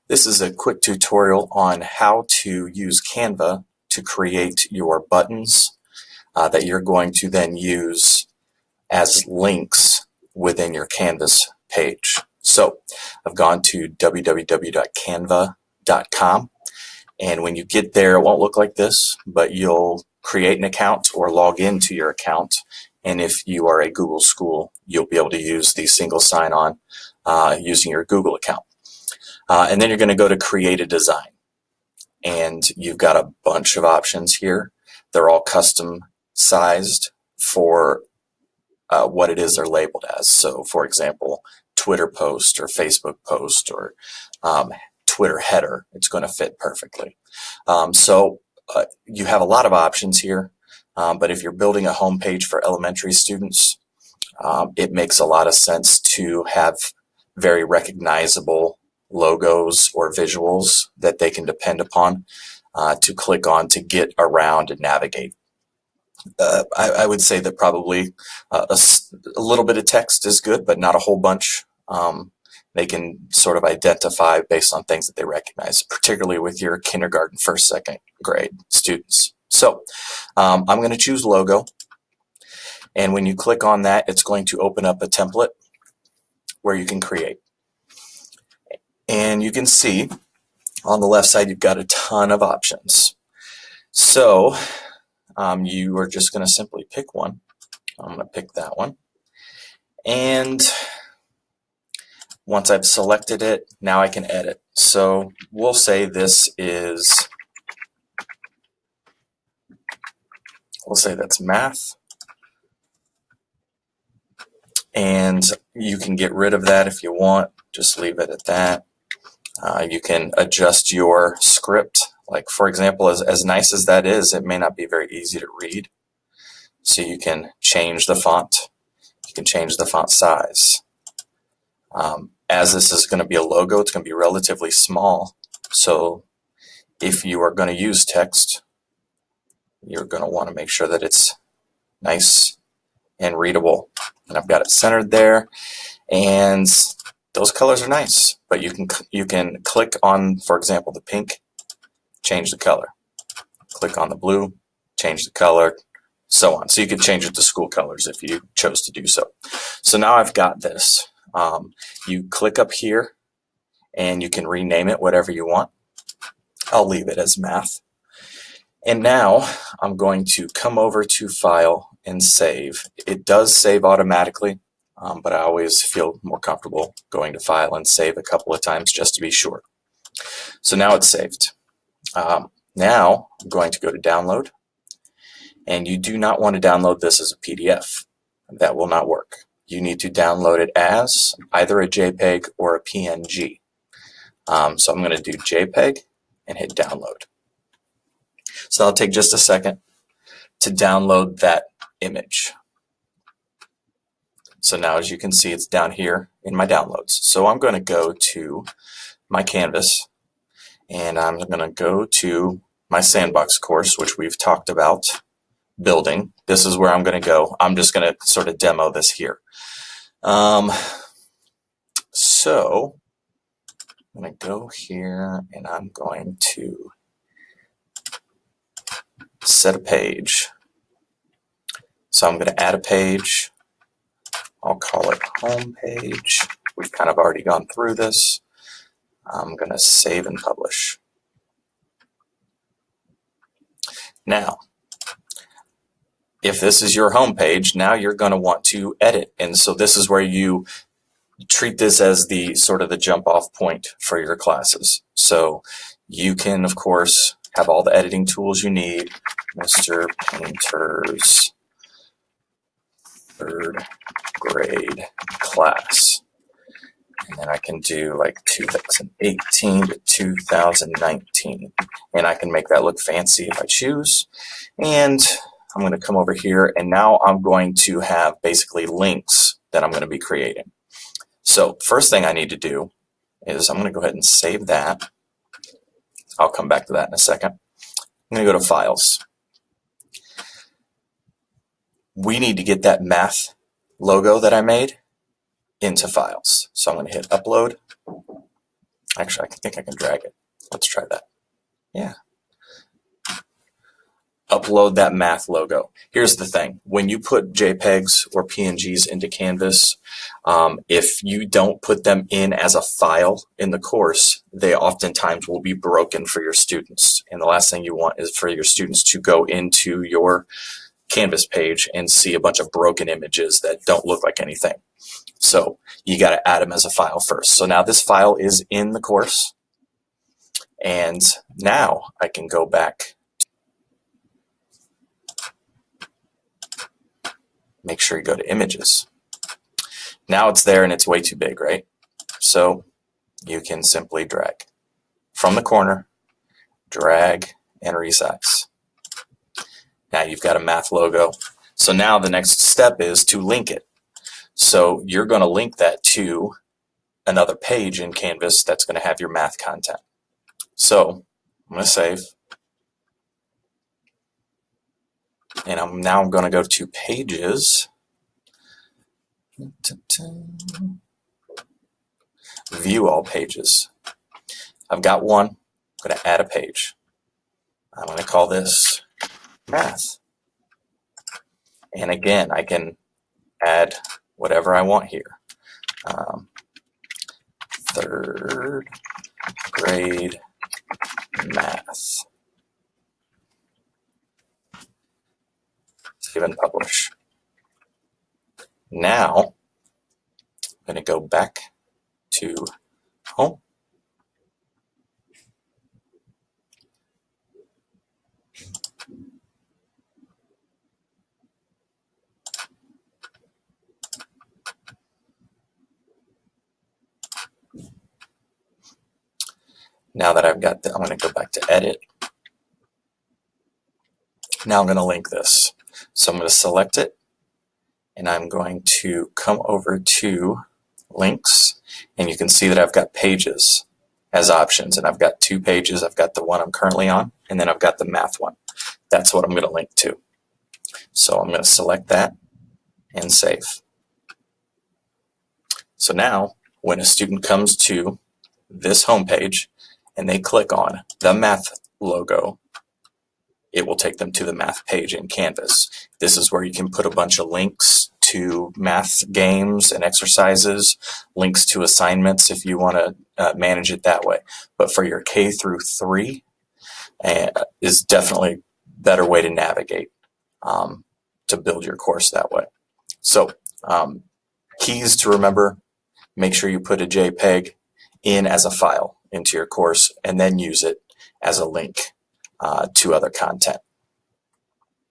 This is a quick tutorial on how to use Canva to create your buttons that you're going to then use as links within your Canvas page. So I've gone to www.canva.com, and when you get there, it won't look like this, but you'll create an account or log into your account. And if you are a Google school, you'll be able to use the single sign-on using your Google account. And then you're going to go to create a design, and you've got a bunch of options here. They're all custom sized for what it is they're labeled as. So for example, Twitter post or Facebook post or Twitter header, it's going to fit perfectly. So you have a lot of options here, but if you're building a homepage for elementary students, it makes a lot of sense to have very recognizable logos or visuals that they can depend upon to click on to get around and navigate. I would say that probably a little bit of text is good, but not a whole bunch. They can sort of identify based on things that they recognize, particularly with your kindergarten, first, second grade students. So I'm going to choose logo. And when you click on that, it's going to open up a template where you can create. And you can see on the left side, you've got a ton of options. So you are just going to simply pick one. I'm going to pick that one. And once I've selected it, now I can edit. So we'll say this is, we'll say that's math. And you can get rid of that if you want. Just leave it at that. You can adjust your script. Like, for example, as nice as that is, it may not be very easy to read. So you can change the font. You can change the font size. As this is going to be a logo, it's going to be relatively small. So if you are going to use text, you're going to want to make sure that it's nice and readable. And I've got it centered there. And those colors are nice, but you can click on, for example, the pink, change the color. Click on the blue, change the color, so on. So you can change it to school colors if you chose to do so. So now I've got this. You click up here and you can rename it whatever you want. I'll leave it as math. And now I'm going to come over to File and Save. It does save automatically. But I always feel more comfortable going to File and Save a couple of times just to be sure. So now it's saved. Now I'm going to go to Download, and you do not want to download this as a PDF. That will not work. You need to download it as either a JPEG or a PNG. So I'm going to do JPEG and hit Download. So that'll take just a second to download that image. So now, as you can see, it's down here in my downloads. So I'm going to go to my Canvas, and I'm going to go to my sandbox course, which we've talked about building. This is where I'm going to go. I'm just going to sort of demo this here. So I'm going to go here, and I'm going to set a page. So I'm going to add a page. I'll call it home page. We've kind of already gone through this. I'm going to save and publish. Now, if this is your home page, now you're going to want to edit. And so this is where you treat this as the sort of the jump off point for your classes. So you can, of course, have all the editing tools you need. Mr. Painter's third grade class, and then I can do like 2018 to 2019, and I can make that look fancy if I choose. And I'm going to come over here, and now I'm going to have basically links that I'm going to be creating. So first thing I need to do is I'm going to go ahead and save that. I'll come back to that in a second. I'm going to go to Files. We need to get that math logo that I made into Files. So I'm going to hit Upload. Actually, I think I can drag it. Let's try that. Yeah. Upload that math logo. Here's the thing. When you put JPEGs or PNGs into Canvas, if you don't put them in as a file in the course, they oftentimes will be broken for your students. And the last thing you want is for your students to go into your Canvas page and see a bunch of broken images that don't look like anything. So you got to add them as a file first. So now this file is in the course. And now I can go back. Make sure you go to images. Now it's there and it's way too big, right? So you can simply drag from the corner, drag and resize. Now you've got a math logo. So now the next step is to link it. So you're going to link that to another page in Canvas that's going to have your math content. So I'm going to save. And I'm going to go to Pages. View all pages. I've got one. I'm going to add a page. I'm going to call this Math. And again, I can add whatever I want here. 3rd grade math. Save and publish. Now, I'm going to go back to home. Now that I've got I'm going to go back to edit. Now I'm going to link this. So I'm going to select it and I'm going to come over to links, and you can see that I've got pages as options, and I've got 2 pages. I've got the one I'm currently on, and then I've got the math one. That's what I'm going to link to. So I'm going to select that and save. So now when a student comes to this homepage and they click on the math logo, it will take them to the math page in Canvas. This is where you can put a bunch of links to math games and exercises, links to assignments if you want to manage it that way. But for your K through 3 is definitely a better way to navigate to build your course that way. So keys to remember: make sure you put a JPEG in as a file into your course and then use it as a link to other content.